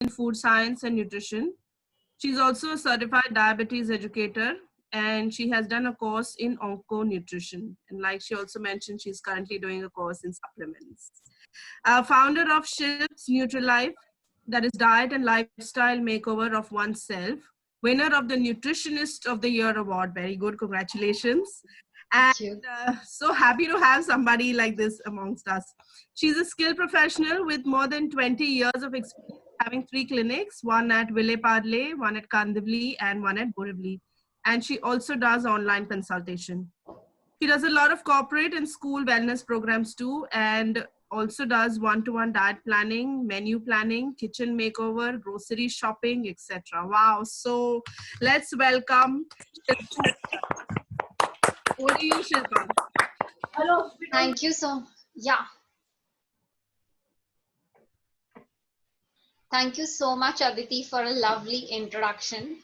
in food science and nutrition. She's also a certified diabetes educator, and she has done a course in onco nutrition. And like she also mentioned, she's currently doing a course in supplements. Founder of Shilps Nutrilife, that is diet and lifestyle makeover of oneself. Winner of the Nutritionist of the Year award. Very good, congratulations. And Thank you. so happy to have somebody like this amongst us. She's a skilled professional with more than 20 years of experience, having 3 clinics, one at Ville Parle, one at Kandivali, and one at Borivali. And she also does online consultation. She does a lot of corporate and school wellness programs too, and also does one-to-one diet planning, menu planning, kitchen makeover, grocery shopping, etc. Wow. So let's welcome Shilpa. Over to you, Shilpa. Hello. Thank you so, yeah. Thank you so much, Aditi, for a lovely introduction.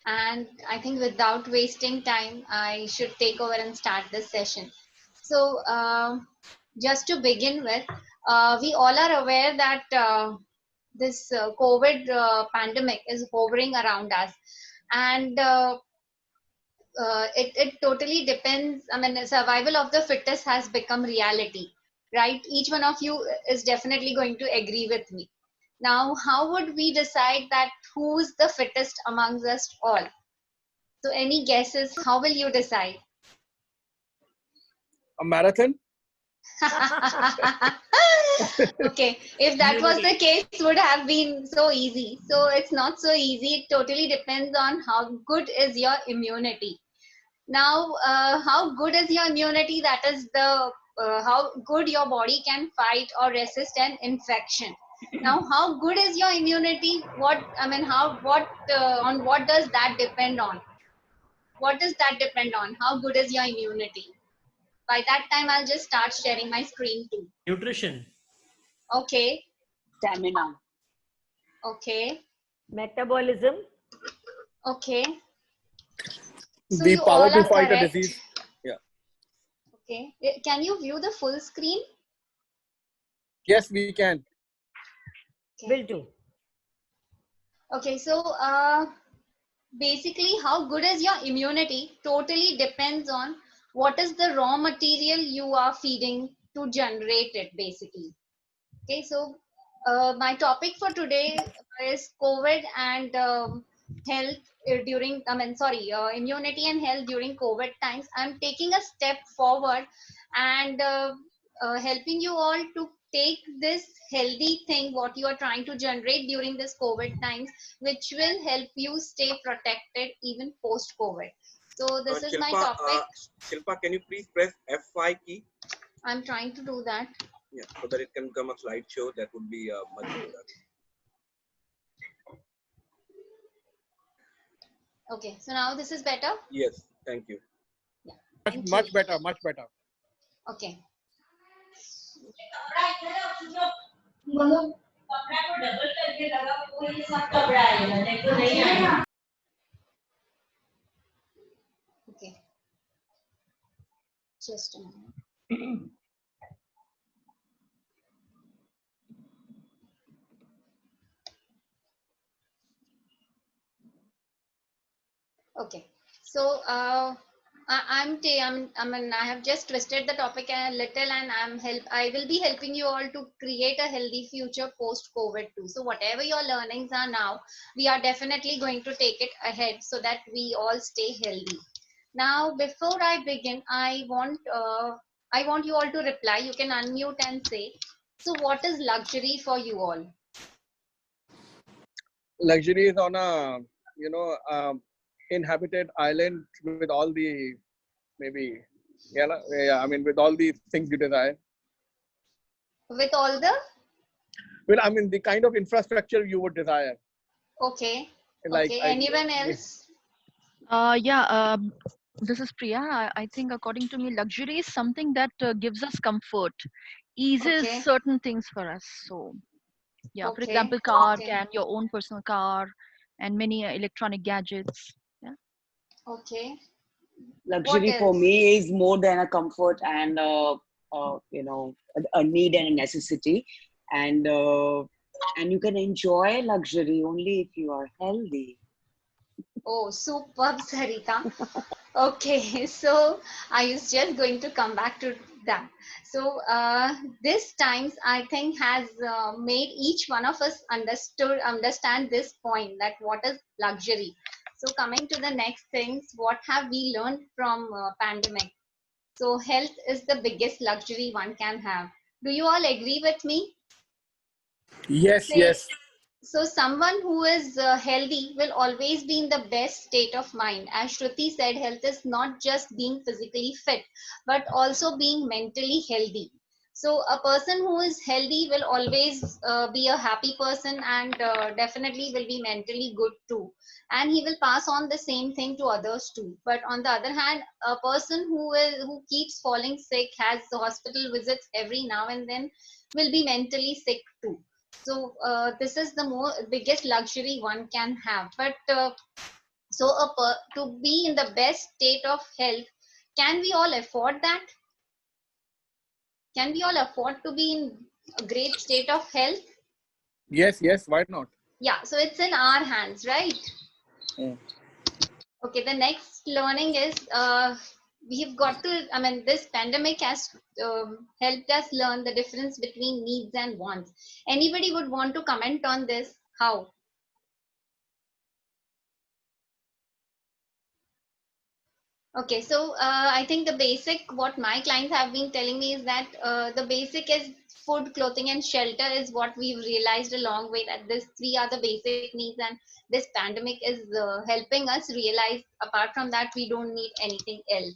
And I think without wasting time, I should take over and start this session. So just to begin with, we all are aware that this COVID pandemic is hovering around us. And it totally depends. I mean, survival of the fittest has become reality, right? Each one of you is definitely going to agree with me. Now, how would we decide that who's the fittest amongst us all? So any guesses? How will you decide? A marathon? Okay, if that was the case, would have been so easy. So it's not so easy. It totally depends on how good is your immunity. Now, how good is your immunity? That is the how good your body can fight or resist an infection. Now, how good is your immunity? What I mean, on what does that depend on? What does that depend on? How good is your immunity? By that time, I'll just start sharing my screen too. Nutrition. Okay. Stamina. Okay. Metabolism. Okay. So The you power all to are fight a correct. disease. Yeah. Okay. Can you view the full screen? Yes, we can. Okay. Will do. Okay. So basically, how good is your immunity totally depends on what is the raw material you are feeding to generate it, basically. Okay. So my topic for today is COVID and health during, immunity and health during COVID times. I'm taking a step forward and helping you all to take this healthy thing, what you are trying to generate during this COVID times, which will help you stay protected even post-COVID. So this is my topic. Shilpa, can you please press F5 key? I'm trying to do that. Yeah, so that it can become a slideshow. That would be much better. Okay, so now this is better? Yes, thank you. Yeah. Much better, much better. Okay. Okay. Just a minute. Okay. So I have just twisted the topic a little, and I will be helping you all to create a healthy future post COVID too. So whatever your learnings are now, we are definitely going to take it ahead so that we all stay healthy. Now, before I begin, I want you all to reply. You can unmute and say, so what is luxury for you all? Luxury is on a, inhabited island with all the, maybe, I mean, with all the things you desire. With all the? Well, I mean, the kind of infrastructure you would desire. Okay. Like, okay. Anyone else? This is Priya. I think according to me, luxury is something that gives us comfort, eases Okay. certain things for us. So, yeah, for Okay. example, car Okay. can your own personal car and many electronic gadgets. Yeah. Okay. Luxury for me is more than a comfort and a need and a necessity. And And you can enjoy luxury only if you are healthy. Oh, superb, Sarita. Okay, so I was just going to come back to that. So this times I think has made each one of us understand this point, that what is luxury. So coming to the next things, what have we learned from pandemic? So health is the biggest luxury one can have. Do you all agree with me? Yes, Say, yes. so someone who is healthy will always be in the best state of mind. As Shruti said, health is not just being physically fit, but also being mentally healthy. So a person who is healthy will always be a happy person, and definitely will be mentally good too. And he will pass on the same thing to others too. But on the other hand, a person who keeps falling sick, has hospital visits every now and then, will be mentally sick too. So this is the biggest luxury one can have. But to be in the best state of health, can we all afford that? Can we all afford to be in a great state of health? Yes, yes. Why not? Yeah, so it's in our hands, right? Mm. Okay, the next learning is we've got to, I mean, this pandemic has helped us learn the difference between needs and wants. Anybody would want to comment on this? How? Okay, so I think the basic, what my clients have been telling me is that the basic is food, clothing, and shelter is what we've realized along way, that this three are the basic needs, and this pandemic is helping us realize apart from that we don't need anything else.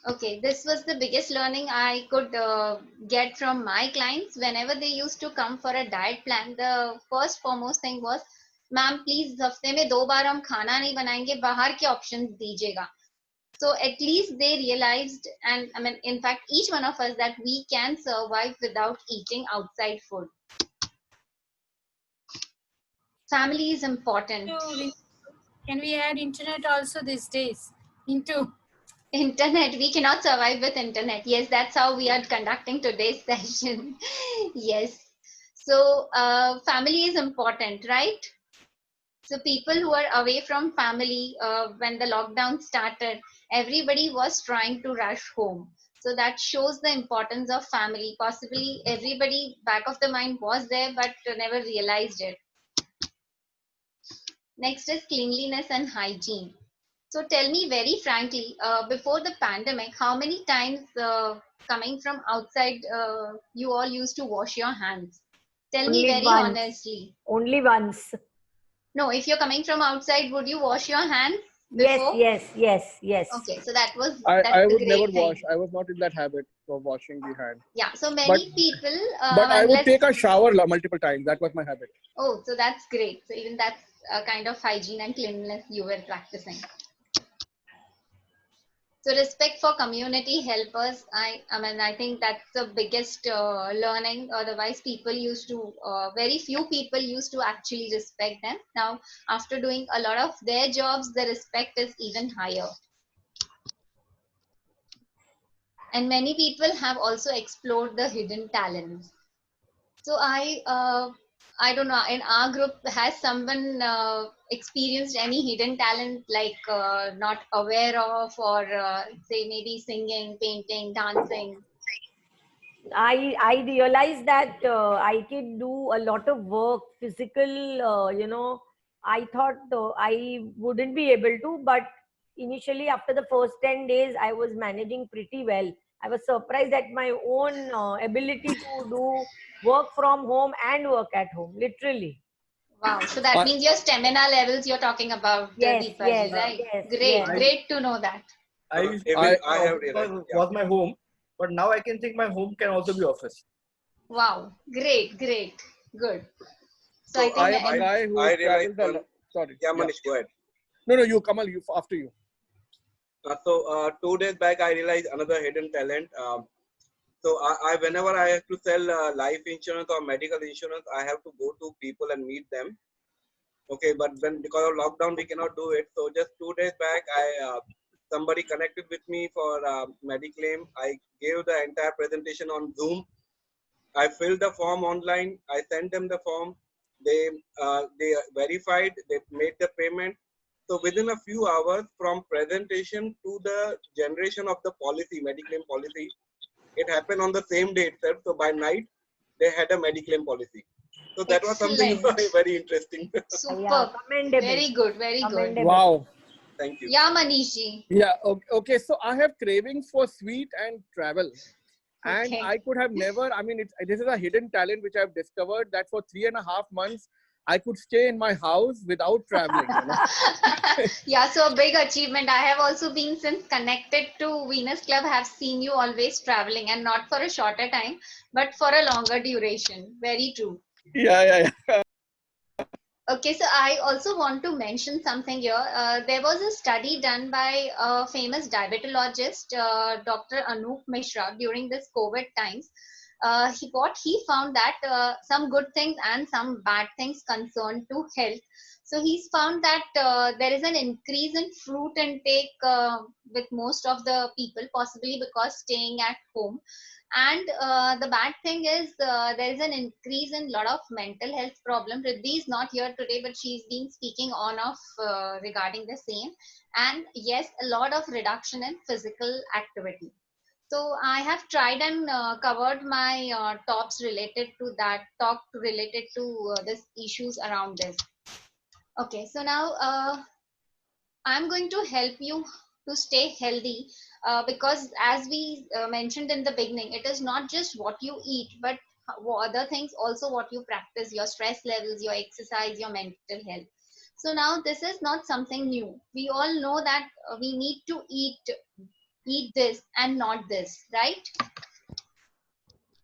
Okay, this was the biggest learning I could get from my clients. Whenever they used to come for a diet plan, the first foremost thing was, ma'am please हफ्ते में 2 बार हम खाना नहीं बनाएंगे, बाहर के options दीजिएगा. So at least they realized, and I mean, in fact, each one of us, that we can survive without eating outside food. Family is important. Can we add internet also these days into? Internet, we cannot survive with internet. Yes, that's how we are conducting today's session. Yes. So family is important, right? So people who are away from family, when the lockdown started, everybody was trying to rush home. So that shows the importance of family. Possibly everybody back of the mind was there, but never realized it. Next is cleanliness and hygiene. So tell me very frankly, before the pandemic, how many times coming from outside you all used to wash your hands? Tell me very honestly. Only once. No, if you're coming from outside, would you wash your hands before? Yes. Okay, so that's I the would never great thing. wash. I was not in that habit of washing the hand. Yeah, so many people. But I would take a shower multiple times. That was my habit. Oh, so that's great. So even that's a kind of hygiene and cleanliness you were practicing. So respect for community helpers. I mean, I think that's the biggest learning. Otherwise, people used to, very few people used to actually respect them. Now, after doing a lot of their jobs, the respect is even higher. And many people have also explored the hidden talents. So I don't know, in our group, has someone experienced any hidden talent, like not aware of, or say maybe singing, painting, dancing? I realized that I can do a lot of work, physical, I thought I wouldn't be able to, but initially after the first 10 days, I was managing pretty well. I was surprised at my own ability to do work from home and work at home, literally. Wow, so that means your stamina levels you're talking about, Deepaji, right? Great to know that. I have realized was my home, but now I can think my home can also be office. Wow, great, good. So I am a guy who travels a lot. Sorry. Yeah, Manish, go ahead. No, you, Kamal, after you. So 2 days back, I realized another hidden talent. So I whenever I have to sell life insurance or medical insurance, I have to go to people and meet them. Okay, but when because of lockdown we cannot do it. So just 2 days back, somebody connected with me for Mediclaim. I gave the entire presentation on Zoom. I filled the form online. I sent them the form. They verified. They made the payment. So within a few hours, from presentation to the generation of the policy, Mediclaim policy, it happened on the same day itself. So by night, they had a Mediclaim policy. So that was something Excellent. very interesting. Superb. Commendable. Very good. Very good. Commendable. Wow. Thank you. Yeah, Manishi. Yeah. Okay. So I have cravings for sweet and travel. And Okay. I could have never, I mean, this is a hidden talent which I've discovered, that for 3.5 months, I could stay in my house without traveling. You know? Yeah, so a big achievement. I have also been since connected to Venus Club, have seen you always traveling, and not for a shorter time, but for a longer duration. Very true. Yeah. Okay, so I also want to mention something here. There was a study done by a famous diabetologist, Dr. Anoop Mishra, during this COVID times. What he found that some good things and some bad things concerned to health. So he's found that there is an increase in fruit intake with most of the people, possibly because staying at home. And the bad thing is there is an increase in a lot of mental health problems. Riddhi is not here today, but she's been speaking on off regarding the same. And yes, a lot of reduction in physical activity. So I have tried and covered my tops related to that, talk related to this issues around this. Okay, so now I'm going to help you to stay healthy because as we mentioned in the beginning, it is not just what you eat, but other things also what you practice, your stress levels, your exercise, your mental health. So now this is not something new. We all know that we need to eat this and not this, right?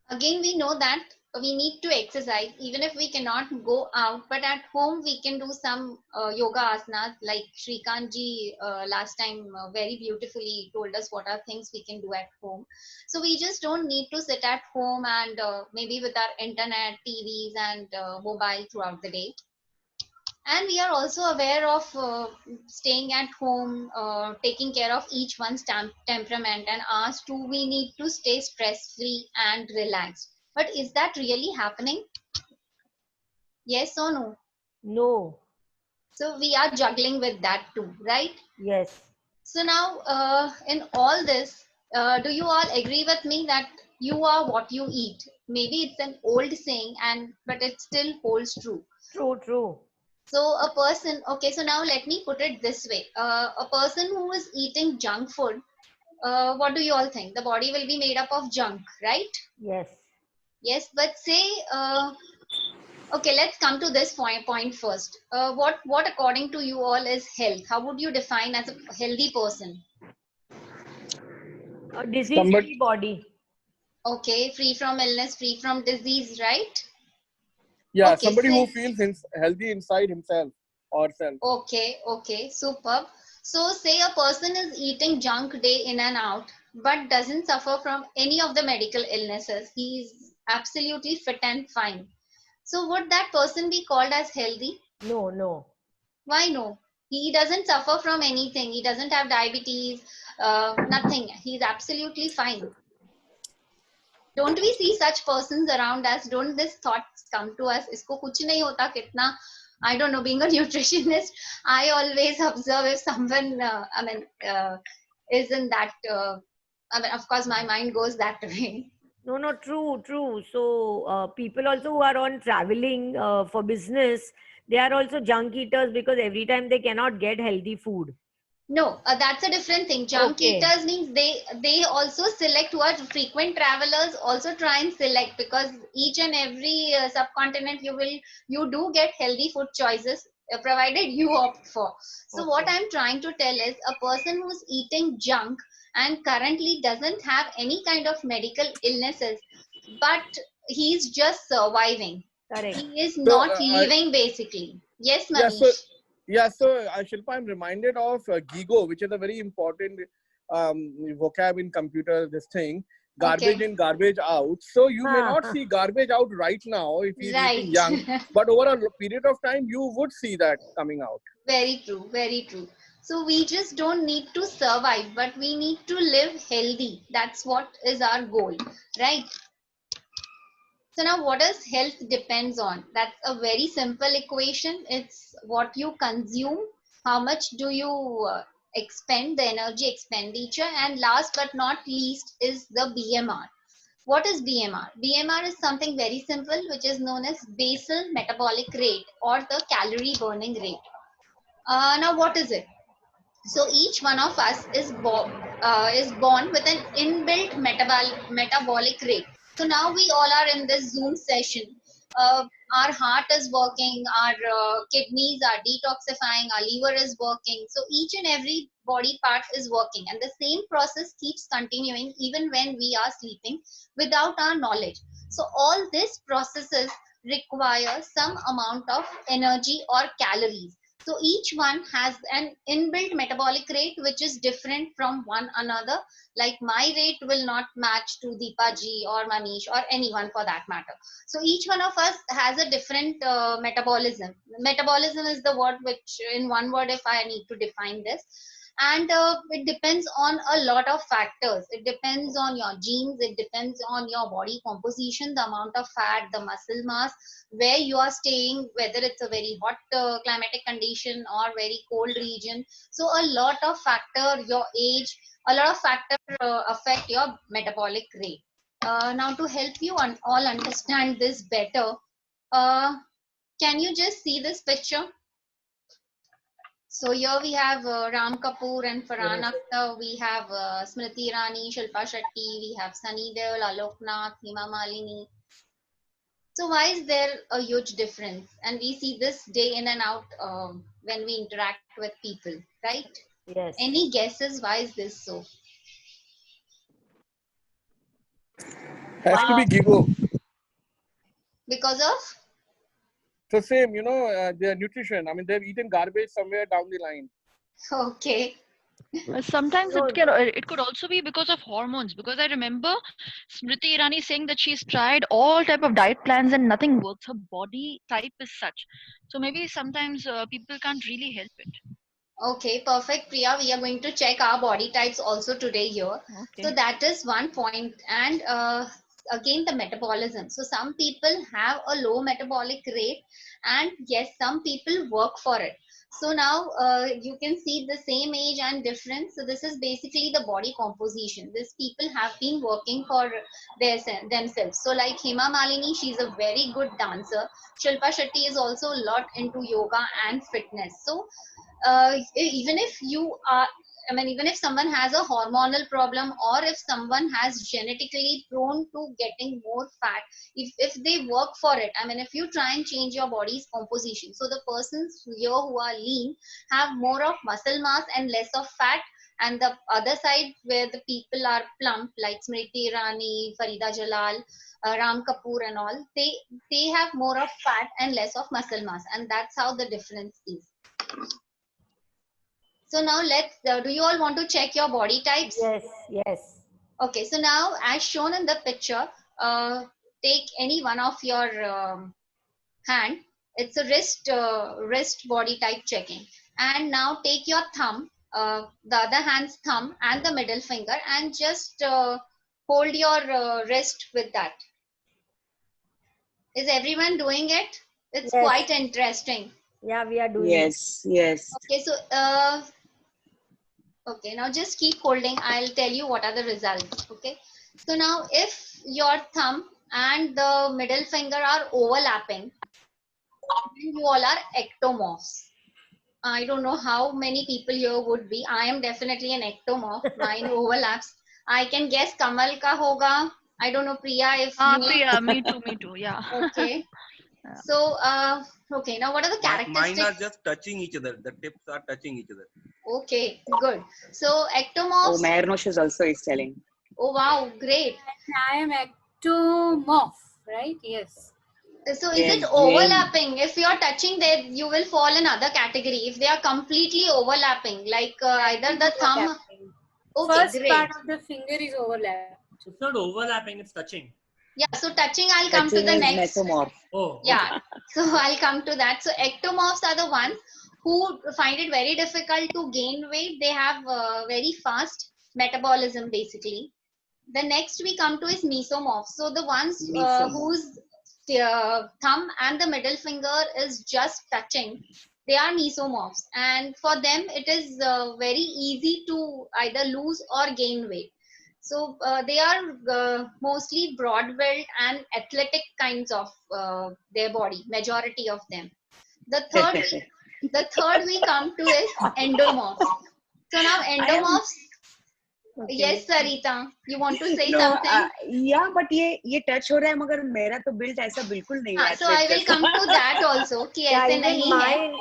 Again, we know that we need to exercise even if we cannot go out, but at home we can do some yoga asanas like Shrikant ji last time very beautifully told us what are things we can do at home. So we just don't need to sit at home and maybe with our internet, TVs and mobile throughout the day. And we are also aware of staying at home, taking care of each one's temperament, and asked, do we need to stay stress free and relaxed? But is that really happening? Yes or no? No. So we are juggling with that too, right? Yes. So now in all this, do you all agree with me that you are what you eat? Maybe it's an old saying, but it still holds true. True. So a person, okay, so now let me put it this way. A person who is eating junk food, what do you all think? The body will be made up of junk, right? Yes. Yes, but say, okay, let's come to this point first. What according to you all is health? How would you define as a healthy person? A disease-free body. Okay, free from illness, free from disease, right? Yeah, okay, somebody who feels healthy inside himself or self. Okay, superb. So say a person is eating junk day in and out, but doesn't suffer from any of the medical illnesses. He's absolutely fit and fine. So would that person be called as healthy? No. Why no? He doesn't suffer from anything. He doesn't have diabetes, nothing. He's absolutely fine. Don't we see such persons around us? Don't these thoughts come to us? Isko kuch nahi hota kitna. I don't know, being a nutritionist, I always observe if someone, is in that, of course, my mind goes that way. No, true. So people also who are on traveling for business, they are also junk eaters because every time they cannot get healthy food. No, that's a different thing. Junk eaters means they also select, who are frequent travelers also try and select, because each and every subcontinent you do get healthy food choices provided you opt for. So what I'm trying to tell is, a person who's eating junk and currently doesn't have any kind of medical illnesses, but he's just surviving. Correct. He is not living basically. Yes, Manish. So Shilpa, I'm reminded of GIGO, which is a very important vocab in computer, this thing, garbage in, garbage out. So you may not see garbage out right now if he's eating young, but over a period of time, you would see that coming out. Very true. So we just don't need to survive, but we need to live healthy. That's what is our goal, right? So now what does health depends on? That's a very simple equation. It's what you consume, how much do you expend, the energy expenditure, and last but not least is the BMR. What is BMR? BMR is something very simple, which is known as basal metabolic rate or the calorie burning rate. Now what is it? So each one of us is born with an inbuilt metabolic rate. So now we all are in this Zoom session. Our heart is working, our kidneys are detoxifying, our liver is working. So each and every body part is working, and the same process keeps continuing even when we are sleeping without our knowledge. So all these processes require some amount of energy or calories. So each one has an inbuilt metabolic rate which is different from one another. Like my rate will not match to Deepa ji or Manish or anyone for that matter. So each one of us has a different metabolism. Metabolism is the word which, in one word, if I need to define this. And it depends on a lot of factors. It depends on your genes, it depends on your body composition, the amount of fat, the muscle mass, where you are staying, whether it's a very hot climatic condition or very cold region. So a lot of factor, your age, a lot of factor affect your metabolic rate. Now to help you all understand this better, can you just see this picture? So here we have Ram Kapoor and Farhan Akhtar. We have Smriti Irani, Shilpa Shetty. We have Sunny Deol, Alok Nath, Hema Malini. So why is there a huge difference? And we see this day in and out when we interact with people, right? Yes. Any guesses why is this so? Has to be Gigo. Because of? So same, you know, their nutrition. I mean, they've eaten garbage somewhere down the line. Okay. Sometimes it could also be because of hormones, because I remember Smriti Irani saying that she's tried all type of diet plans and nothing works. Her body type is such. So maybe sometimes people can't really help it. Okay, perfect, Priya. We are going to check our body types also today here. Okay. So that is one point. And again, the metabolism. So some people have a low metabolic rate, and yes, some people work for it. So now you can see the same age and difference. So this is basically the body composition. These people have been working for themselves. So like Hema Malini, she's a very good dancer. Shilpa Shetty is also a lot into yoga and fitness. So even if you are, even if someone has a hormonal problem, or if someone has genetically prone to getting more fat, if they work for it, if you try and change your body's composition, so the persons here who are lean have more of muscle mass and less of fat, and the other side where the people are plump, like Smriti Irani, Farida Jalal, Ram Kapoor and all, they have more of fat and less of muscle mass, and that's how the difference is. So now let's, do you all want to check your body types? Yes, yes. Okay, so now as shown in the picture, take any one of your hand. It's a wrist body type checking. And now take your thumb, the other hand's thumb and the middle finger, and just hold your wrist with that. Is everyone doing it? It's quite interesting. Yeah, we are doing it. Yes. Okay, so okay, now just keep holding. I'll tell you what are the results. Okay, so now if your thumb and the middle finger are overlapping, you all are ectomorphs. I don't know how many people here would be. I am definitely an ectomorph. Mine overlaps. I can guess Kamal ka hoga. I don't know, Priya, if you... Priya, me too, yeah. Okay. So, okay, now what are the characteristics? Mine are just touching each other. The tips are touching each other. Okay, good. So, ectomorphs... Oh, Mayornosh is also telling. Oh, wow, great. I am ectomorph, right? Yes. So, is it overlapping? If you are touching there, you will fall in other category. If they are completely overlapping, like either the thumb... Okay, First great. part of the finger is overlapped. It's not overlapping, it's touching. Yeah, so touching, I'll come to the next. Mesomorph. Oh, okay. Yeah, so I'll come to that. So ectomorphs are the ones who find it very difficult to gain weight. They have very fast metabolism basically. The next we come to is mesomorphs. So the ones Mesomorph. whose thumb and the middle finger is just touching, they are mesomorphs, and for them it is very easy to either lose or gain weight. So they are mostly broad built and athletic kinds of their body, majority of them. The third we come to is endomorphs. So now endomorphs. Okay. Yes, Sarita, you want to say No, something? yeah, but ये touch हो रहा है मगर मेरा तो build ऐसा बिल्कुल नहीं है. So I will come to that also कि ऐसे नहीं है.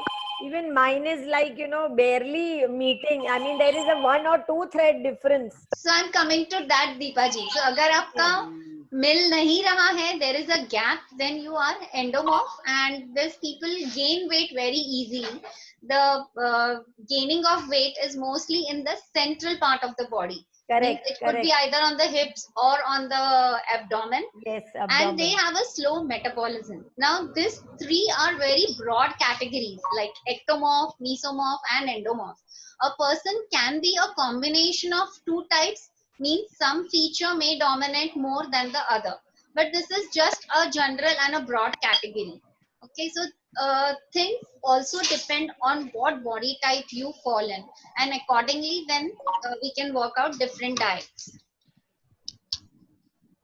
Even mine is like, you know, barely meeting. I mean, there is a 1 or 2 thread difference. So I'm coming to that, Deepa ji. So अगर आपका मिल नहीं रहा है, there is a gap, then you are endomorph, and these people gain weight very easily. The gaining of weight is mostly in the central part of the body. Correct. It could be either on the hips or on the abdomen. Yes, abdomen. And they have a slow metabolism. Now, these three are very broad categories like ectomorph, mesomorph, and endomorph. A person can be a combination of two types, means some feature may dominate more than the other. But this is just a general and a broad category. Okay, so things also depend on what body type you fall in, and accordingly then we can work out different diets.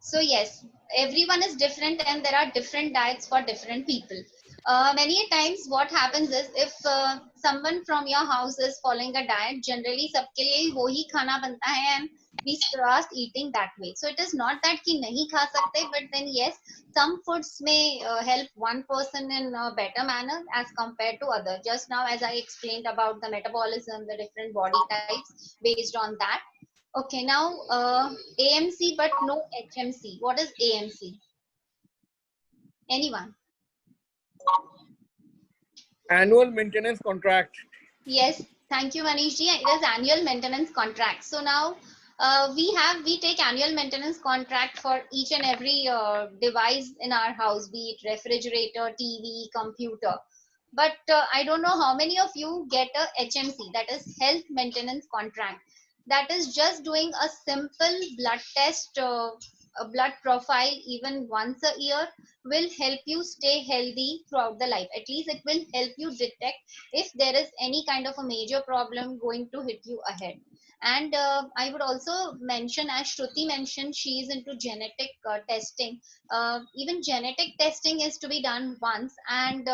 So yes, everyone is different and there are different diets for different people. Many times what happens is if someone from your house is following a diet, generally सबके लिए वही खाना बनता है and we start eating that way. So it is not that कि नहीं खा सकते, but then yes, some foods may help one person in a better manner as compared to other. Just now as I explained about the metabolism, the different body types based on that. Okay, now AMC but no HMC. What is AMC? Anyone? Annual maintenance contract. Yes, thank you, Manish ji. It is annual maintenance contract. So now we take annual maintenance contract for each and every device in our house, be it refrigerator, TV, computer. But I don't know how many of you get a HMC, that is health maintenance contract. That is just doing a simple blood test, a blood profile even once a year will help you stay healthy throughout the life. At least it will help you detect if there is any kind of a major problem going to hit you ahead. And I would also mention, as Shruti mentioned, she is into genetic testing. Even genetic testing is to be done once, and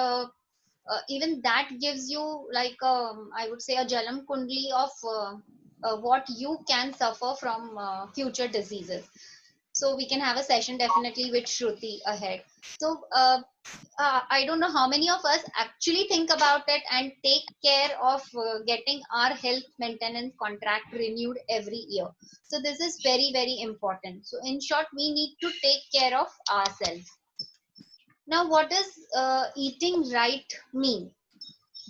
even that gives you like I would say a jalam kundli of what you can suffer from future diseases. So we can have a session definitely with Shruti ahead. So I don't know how many of us actually think about it and take care of getting our health maintenance contract renewed every year. So this is very, very important. So in short, we need to take care of ourselves. Now, what does eating right mean?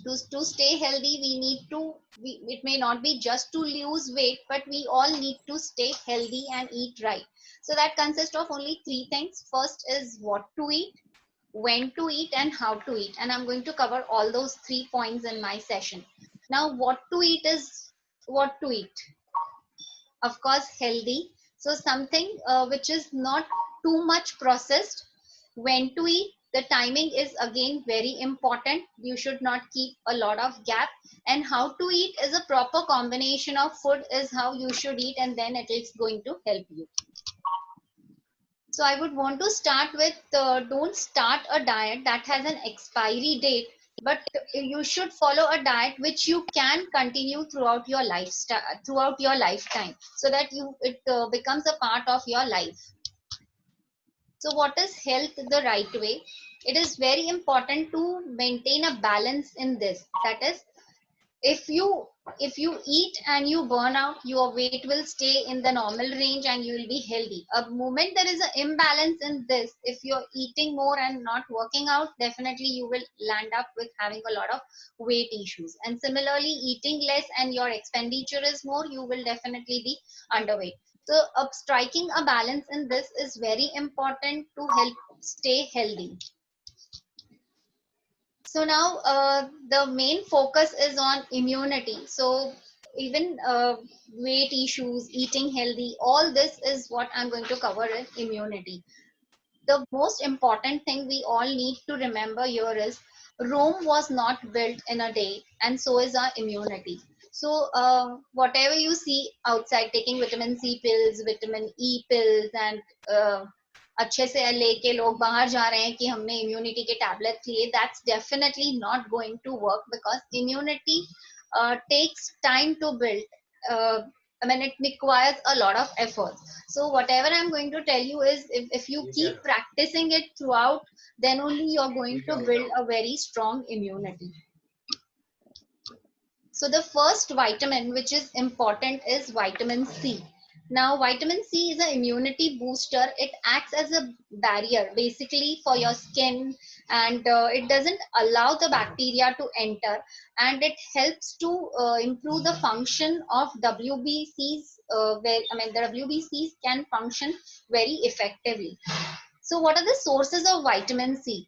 To stay healthy, we need to, it may not be just to lose weight, but we all need to stay healthy and eat right. So that consists of only three things. First is what to eat, when to eat, and how to eat. And I'm going to cover all those 3 points in my session. Now, what to eat is what to eat. Of course, healthy. So something which is not too much processed. When to eat, the timing is again very important. You should not keep a lot of gap. And how to eat is a proper combination of food is how you should eat, and then it is going to help you. So I would want to start with don't start a diet that has an expiry date, but you should follow a diet which you can continue throughout your lifestyle, throughout your lifetime, so that it becomes a part of your life. So what is health the right way? It is very important to maintain a balance in this. That is, if you eat and you burn out, your weight will stay in the normal range and you will be healthy. A moment there is an imbalance in this, if you're eating more and not working out, definitely you will land up with having a lot of weight issues. And similarly, eating less and your expenditure is more, you will definitely be underweight. So striking a balance in this is very important to help stay healthy. So now the main focus is on immunity. So even weight issues, eating healthy, all this is what I'm going to cover in immunity. The most important thing we all need to remember here is Rome was not built in a day, and so is our immunity. So whatever you see outside, taking vitamin C pills, vitamin E pills, and अच्छे से लेके लोग बाहर जा रहे हैं कि हमने immunity के tablets लिए, that's definitely not going to work, because immunity takes time to build. I mean, it requires a lot of effort. So whatever I'm going to tell you is, if you keep practicing it throughout, then only you're going to build a very strong immunity. So the first vitamin which is important is vitamin C. Now, vitamin C is an immunity booster. It acts as a barrier basically for your skin, and it doesn't allow the bacteria to enter, and it helps to improve the function of WBCs, the WBCs can function very effectively. So what are the sources of vitamin C?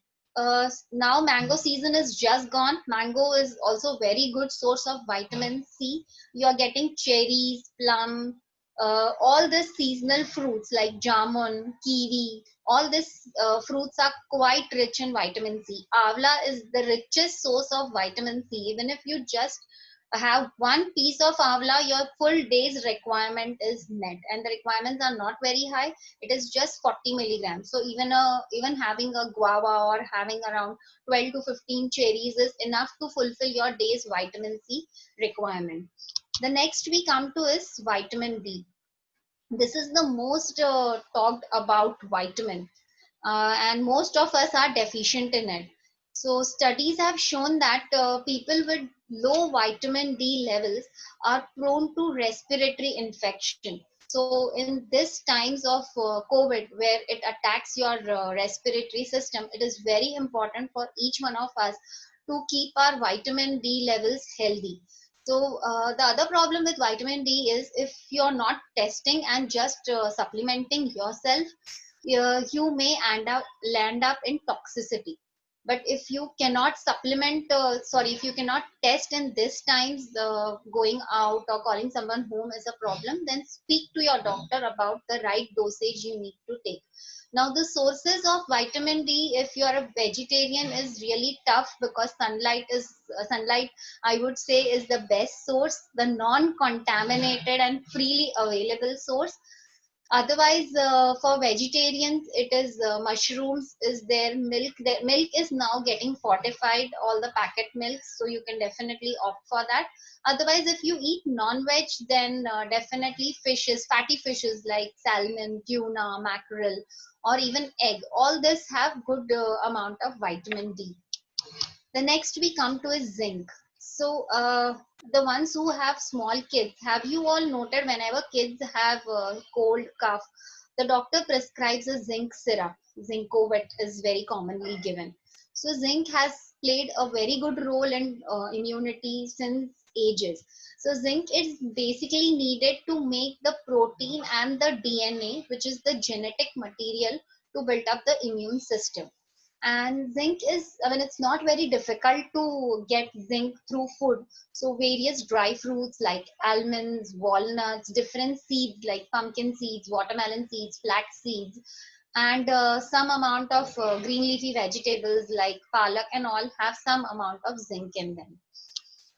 Now mango season is just gone. Mango is also very good source of vitamin C. You are getting cherries, plum, all the seasonal fruits like jamun, kiwi, all these fruits are quite rich in vitamin C. Avla is the richest source of vitamin C. Even if you just have one piece of avla, your full day's requirement is met, and the requirements are not very high. It is just 40 milligrams. So even having a guava or having around 12 to 15 cherries is enough to fulfill your day's vitamin C requirement. The next we come to is vitamin D. This is the most talked about vitamin, and most of us are deficient in it. So studies have shown that people with low vitamin D levels are prone to respiratory infection. So in this times of COVID, where it attacks your respiratory system, it is very important for each one of us to keep our vitamin D levels healthy. So the other problem with vitamin D is, if you're not testing and just supplementing yourself, you may land up in toxicity. But if you cannot supplement, if you cannot test in this times, going out or calling someone home is a problem, then speak to your doctor about the right dosage you need to take. Now the sources of vitamin D, if you are a vegetarian, is really tough, because sunlight, I would say, is the best source, the non-contaminated and freely available source. Otherwise, for vegetarians, it is mushrooms is there, milk. Milk is now getting fortified, all the packet milks, so you can definitely opt for that. Otherwise, if you eat non-veg, then definitely fishes, fatty fishes like salmon, tuna, mackerel, or even egg. All this have good amount of vitamin D. The next we come to is zinc. So the ones who have small kids, have you all noted whenever kids have cold, cough, the doctor prescribes a zinc syrup. Zincovet is very commonly given. So zinc has played a very good role in immunity since ages. So zinc is basically needed to make the protein and the DNA, which is the genetic material to build up the immune system. And zinc is, it's not very difficult to get zinc through food. So various dry fruits like almonds, walnuts, different seeds like pumpkin seeds, watermelon seeds, flax seeds, and some amount of green leafy vegetables like palak and all have some amount of zinc in them.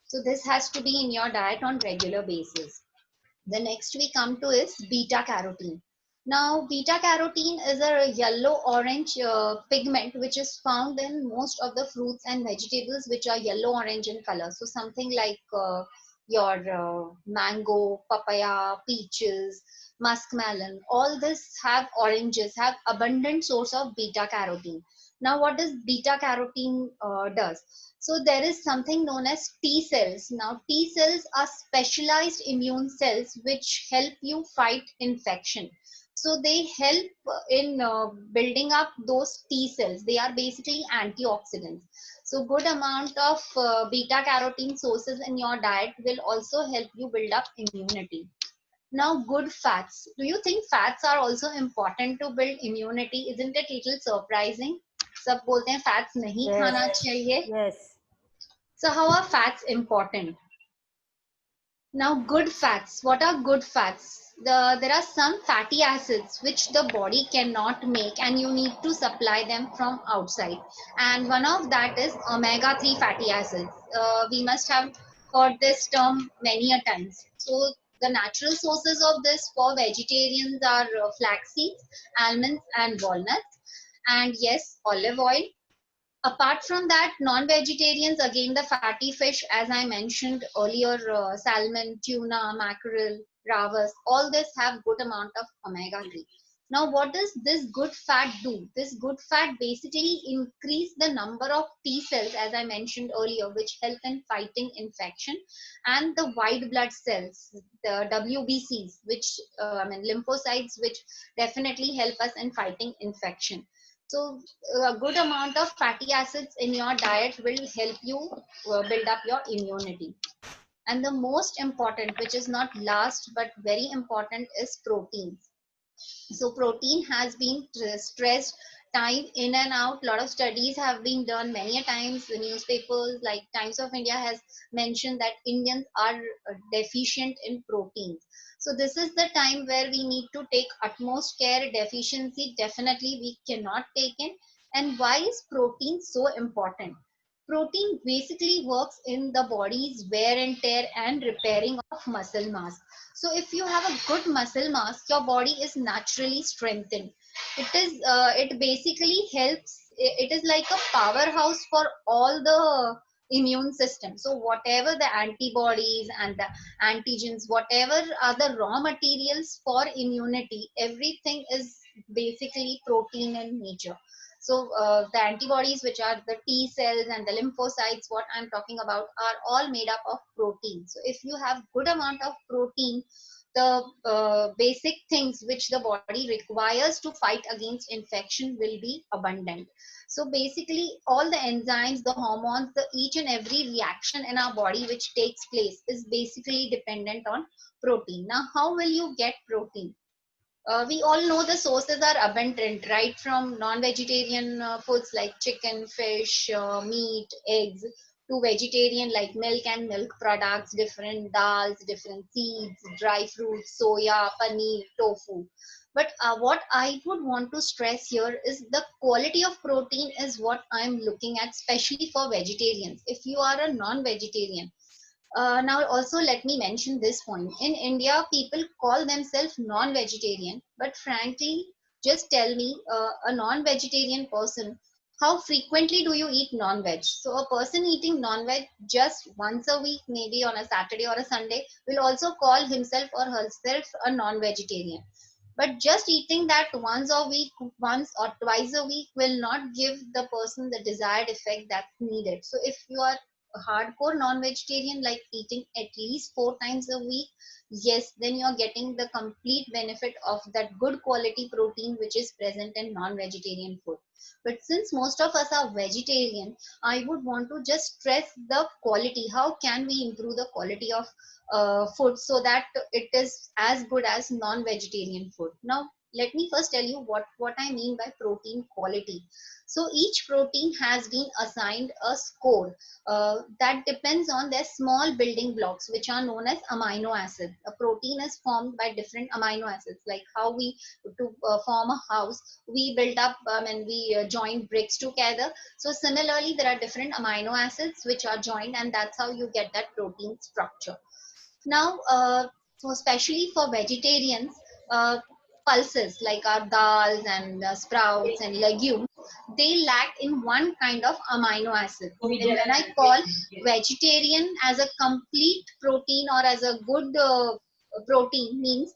So this has to be in your diet on regular basis. The next we come to is beta carotene. Now, beta carotene is a yellow-orange pigment which is found in most of the fruits and vegetables which are yellow-orange in color. So something like your mango, papaya, peaches, muskmelon, all this have oranges, have abundant source of beta carotene. Now, what does beta carotene does? So there is something known as T cells. Now, T cells are specialized immune cells which help you fight infection. So they help in building up those T cells. They are basically antioxidants. So good amount of beta carotene sources in your diet will also help you build up immunity. Now, good fats. Do you think fats are also important to build immunity? Isn't it little surprising? सब बोलते हैं fats नहीं खाना चाहिए. Yes. So how are fats important? Now, good fats. What are good fats? There are some fatty acids which the body cannot make, and you need to supply them from outside. And one of that is omega-3 fatty acids. We must have heard this term many a times. So the natural sources of this for vegetarians are flax seeds, almonds, and walnuts. And yes, olive oil. Apart from that, non-vegetarians, again the fatty fish, as I mentioned earlier, salmon, tuna, mackerel, ravas, all this have good amount of omega-3. Now, what does this good fat do? This good fat basically increase the number of T cells, as I mentioned earlier, which help in fighting infection, and the white blood cells, the WBCs, which lymphocytes, which definitely help us in fighting infection. So a good amount of fatty acids in your diet will help you build up your immunity. And the most important, which is not last but very important, is proteins. So protein has been stressed time in and out. A lot of studies have been done many a times. The newspapers like Times of India has mentioned that Indians are deficient in proteins. So this is the time where we need to take utmost care. Deficiency definitely we cannot take in. And why is protein so important? Protein basically works in the body's wear and tear and repairing of muscle mass. So if you have a good muscle mass, your body is naturally strengthened. It basically helps. It is like a powerhouse for all the immune system. So whatever the antibodies and the antigens, whatever are the raw materials for immunity, everything is basically protein in nature. So the antibodies, which are the T cells and the lymphocytes, what I'm talking about, are all made up of protein. So if you have good amount of protein, the basic things which the body requires to fight against infection will be abundant. So basically all the enzymes, the hormones, the each and every reaction in our body which takes place is basically dependent on protein. Now, how will you get protein? We all know the sources are abundant, right from non-vegetarian foods like chicken, fish, meat, eggs, to vegetarian like milk and milk products, different dals, different seeds, dry fruits, soya, paneer, tofu. But what I would want to stress here is the quality of protein is what I'm looking at, especially for vegetarians. If you are a non-vegetarian, now also let me mention this point. In India, people call themselves non-vegetarian, but frankly, just tell me, a non-vegetarian person, how frequently do you eat non-veg? So a person eating non-veg just once a week, maybe on a Saturday or a Sunday, will also call himself or herself a non-vegetarian. But just eating that once a week, once or twice a week will not give the person the desired effect that's needed. So if you are a hardcore non-vegetarian, like eating at least 4 times a week, yes, then you're getting the complete benefit of that good quality protein which is present in non-vegetarian food. But since most of us are vegetarian, I would want to just stress the quality. How can we improve the quality of food so that it is as good as non-vegetarian food? Now, let me first tell you what I mean by protein quality. So each protein has been assigned a score that depends on their small building blocks, which are known as amino acids. A protein is formed by different amino acids, like how we to form a house, we build up and we join bricks together. So similarly, there are different amino acids which are joined, and that's how you get that protein structure. Now, so especially for vegetarians, pulses like our dals and sprouts and legumes, they lack in one kind of amino acid. And when I call vegetarian as a complete protein or as a good protein, means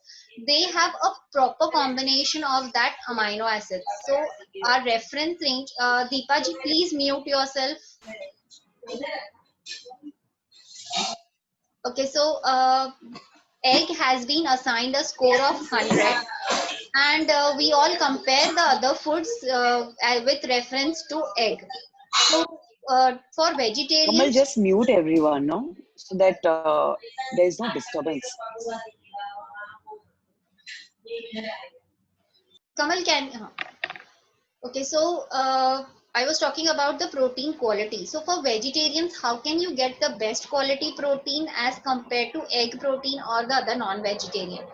they have a proper combination of that amino acid. So our reference range, Deepa ji, please mute yourself. Okay, so egg has been assigned a score of 100, and we all compare the other foods with reference to egg. So for vegetarians, Kamal, just mute everyone, no, so that there is no disturbance. Kamal can. Okay, so I was talking about the protein quality. So for vegetarians, how can you get the best quality protein as compared to egg protein or the other non-vegetarian?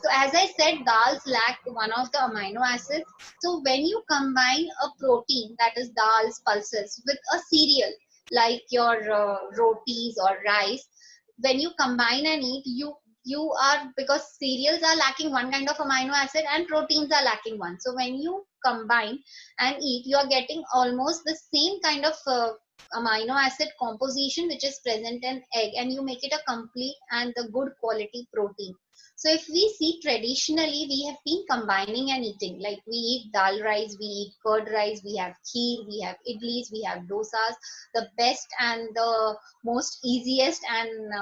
So as I said, dals lack one of the amino acids. So when you combine a protein, that is dals, pulses, with a cereal like your rotis or rice, when you combine and eat, you are, because cereals are lacking one kind of amino acid and proteins are lacking one. So when you combine and eat, you are getting almost the same kind of amino acid composition which is present in egg, and you make it a complete and the good quality protein. So if we see traditionally, we have been combining and eating, like we eat dal rice, we eat curd rice, we have kheer, we have idlis, we have dosas. The best and the most easiest and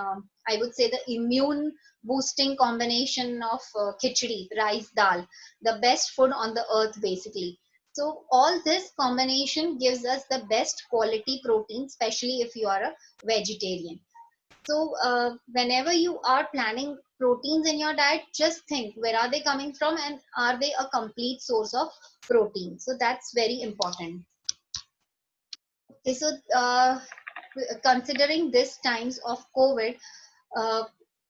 I would say the immune boosting combination of khichdi, rice, dal, the best food on the earth basically. So all this combination gives us the best quality protein, especially if you are a vegetarian. So whenever you are planning proteins in your diet, just think where are they coming from and are they a complete source of protein. So that's very important. Okay, so considering this times of COVID, uh,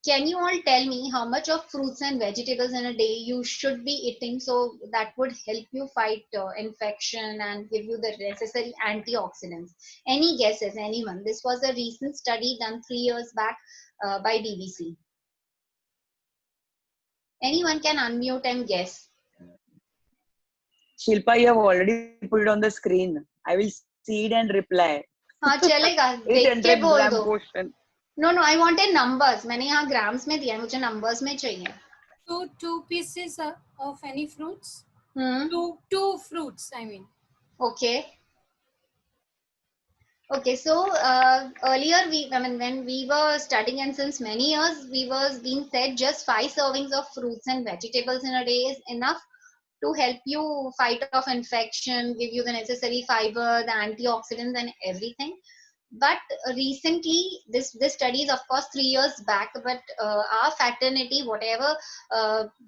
can you all tell me how much of fruits and vegetables in a day you should be eating, so that would help you fight infection and give you the necessary antioxidants? Any guesses, anyone? This was a recent study done 3 years back by BBC. Anyone can unmute and guess. Shilpa, you have already put it on the screen. I will see it and reply. हाँ चलेगा, देख 800 के बोल gram दो. portion. No, I wanted numbers. मैंने यहाँ grams में दिया है, मुझे numbers में चाहिए. Two pieces of any fruits. Hmm. Two fruits, I mean. Okay. Okay, so earlier when we were studying, and since many years we was being said just 5 servings of fruits and vegetables in a day is enough to help you fight off infection, give you the necessary fiber, the antioxidants and everything. But recently, this study is of course 3 years back, but our fraternity, whatever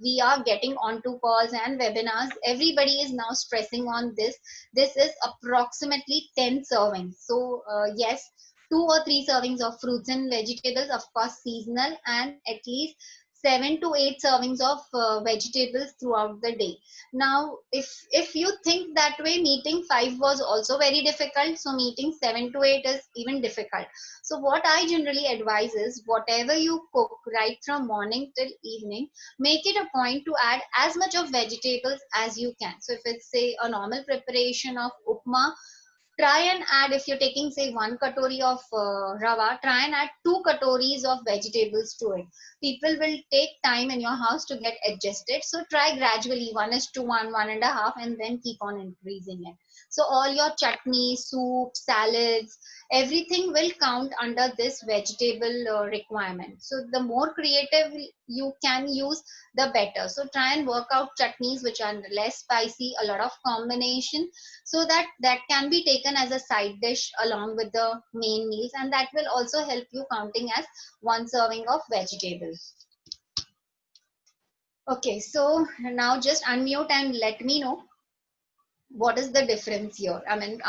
we are getting onto calls and webinars, everybody is now stressing on this. This is approximately 10 servings. So yes, 2 or 3 servings of fruits and vegetables, of course seasonal, and at least 7 to 8 servings of vegetables throughout the day. Now if you think that way, meeting 5 was also very difficult, so meeting 7 to 8 is even difficult. So what I generally advise is, whatever you cook right from morning till evening, make it a point to add as much of vegetables as you can. So if it's say a normal preparation of upma, try and add, if you're taking say 1 katori of rava, try and add 2 katoris of vegetables to it. People will take time in your house to get adjusted, so try gradually, 1:1, 1.5, and then keep on increasing it. So all your chutney, soup, salads, everything will count under this vegetable requirement. So the more creative you can use, the better. So try and work out chutneys which are less spicy, a lot of combination, so that can be taken as a side dish along with the main meals, and that will also help you counting as 1 serving of vegetables. Okay, so now just unmute and let me know what is the difference here. I mean,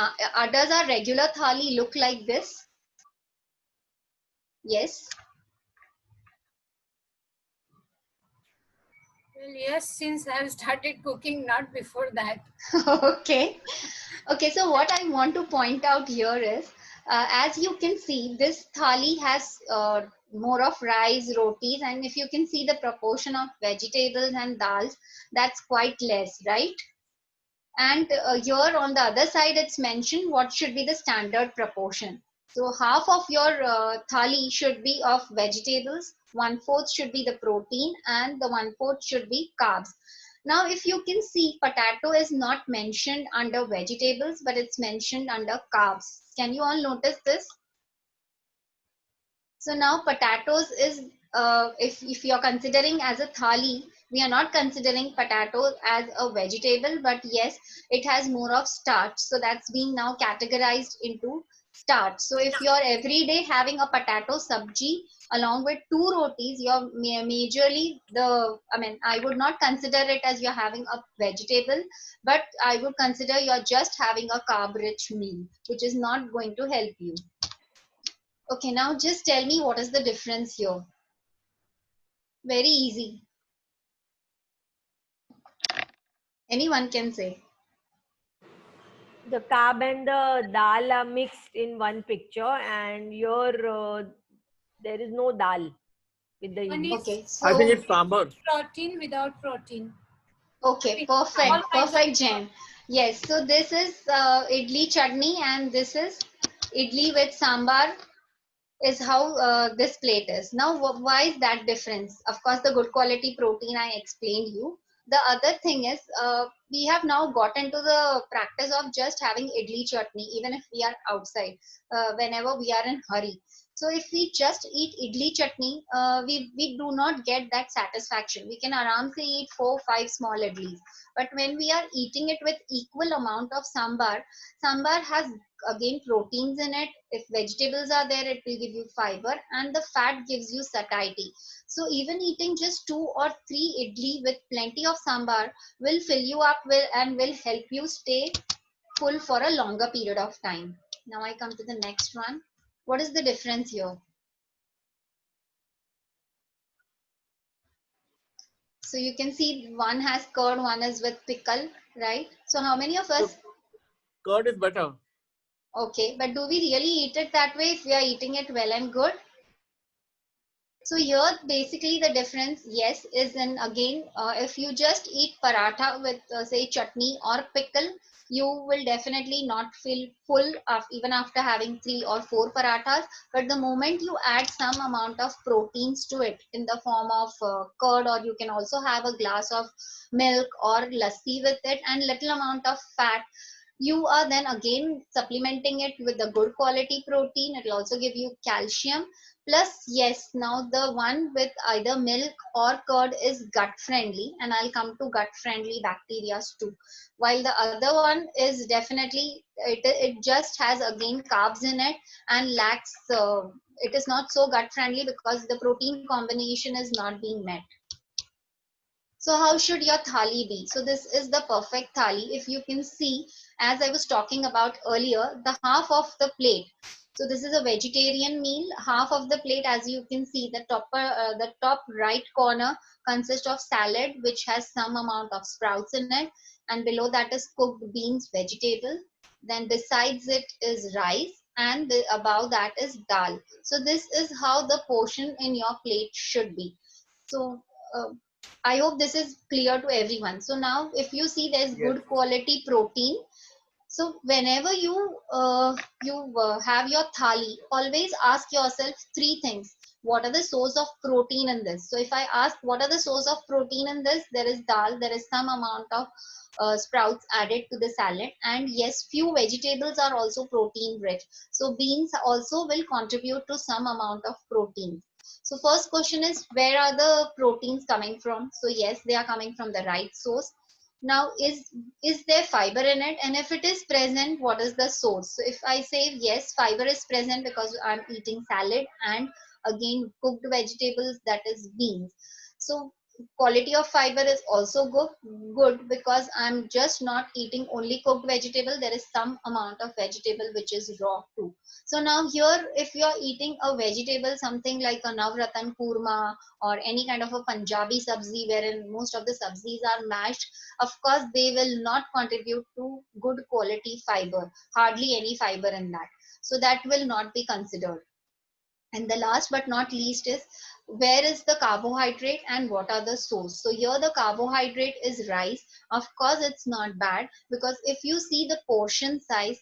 does our regular thali look like this? Yes. Well, yes, since I have started cooking, not before that. Okay. Okay, so what I want to point out here is, as you can see, this thali has more of rice, rotis, and if you can see the proportion of vegetables and dals, that's quite less, right? And here on the other side, it's mentioned what should be the standard proportion. So half of your thali should be of vegetables, 1/4 should be the protein, and the 1/4 should be carbs. Now, if you can see, potato is not mentioned under vegetables, but it's mentioned under carbs. Can you all notice this? So now potatoes is, if you're considering as a thali, we are not considering potato as a vegetable, but yes, it has more of starch. So that's being now categorized into start. So if you're every day having a potato sabji along with 2 rotis, you're majorly I would not consider it as you're having a vegetable, but I would consider you're just having a carb rich meal, which is not going to help you. Okay, now just tell me what is the difference here. Very easy. Anyone can say. The carb and the dal are mixed in one picture, and here there is no dal with the One is Okay, I think so it's sambar. protein without protein. okay, All perfect, kinds of perfect, Jen. Yes, so this is idli chutney and this is idli with sambar is how this plate is. Now, why is that difference? Of course, the good quality protein I explained you. The other thing is we have now got into the practice of just having idli chutney, even if we are outside, whenever we are in hurry. So if we just eat idli chutney, we do not get that satisfaction. We can aramsely eat 4-5 small idlis. But when we are eating it with equal amount of sambar, sambar has again proteins in it. If vegetables are there, it will give you fiber, and the fat gives you satiety. So even eating just 2 or 3 idli with plenty of sambar will fill you up and will help you stay full for a longer period of time. Now I come to the next one. What is the difference here? So you can see one has curd, one is with pickle, right? So how many of us? Curd is better. Okay, but do we really eat it that way if we are eating it well and good? So here basically the difference, yes, is in again, if you just eat paratha with say chutney or pickle, you will definitely not feel full even after having 3 or 4 parathas. But the moment you add some amount of proteins to it in the form of curd, or you can also have a glass of milk or lassi with it and little amount of fat, you are then again supplementing it with the good quality protein. It will also give you calcium. Plus, yes, now the one with either milk or curd is gut friendly, and I'll come to gut friendly bacteria too. While the other one is definitely, it just has again carbs in it and lacks, it is not so gut friendly because the protein combination is not being met. So how should your thali be? So this is the perfect thali. If you can see, as I was talking about earlier, the half of the plate. So this is a vegetarian meal. Half of the plate, as you can see, the top right corner consists of salad, which has some amount of sprouts in it. And below that is cooked beans, vegetable. Then besides it is rice. And above that is dal. So this is how the portion in your plate should be. So I hope this is clear to everyone. So now if you see there's Yes. good quality protein. So whenever you have your thali, always ask yourself 3 things. What are the source of protein in this? So if I ask what are the source of protein in this, there is dal, there is some amount of sprouts added to the salad, and yes, few vegetables are also protein rich. So beans also will contribute to some amount of protein. So first question is, where are the proteins coming from? So yes, they are coming from the right source. Now is there fiber in it, and if it is present, what is the source? So if I say yes, fiber is present because I'm eating salad and again cooked vegetables, that is beans. So quality of fiber is also good because I'm just not eating only cooked vegetable. There is some amount of vegetable which is raw too. So now here, if you are eating a vegetable, something like a navratan kurma or any kind of a Punjabi sabzi, wherein most of the sabzis are mashed, of course they will not contribute to good quality fiber, hardly any fiber in that. So that will not be considered. And the last but not least is, where is the carbohydrate and what are the source? So here the carbohydrate is rice. Of course it's not bad, because if you see the portion size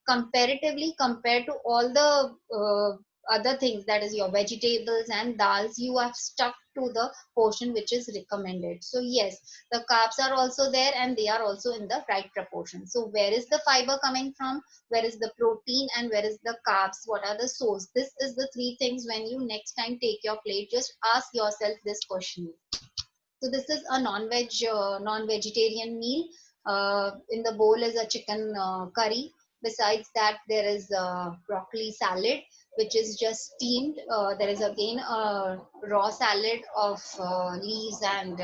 comparatively compared to all the other things, that is your vegetables and dals, you have stuck to the portion which is recommended. So yes, the carbs are also there and they are also in the right proportion. So where is the fiber coming from, where is the protein, and where is the carbs, what are the source? This is the 3 things. When you next time take your plate, just ask yourself this question. So this is a non-vegetarian meal. In the bowl is a chicken curry Besides that, there is broccoli salad, which is just steamed. There is again a raw salad of leaves and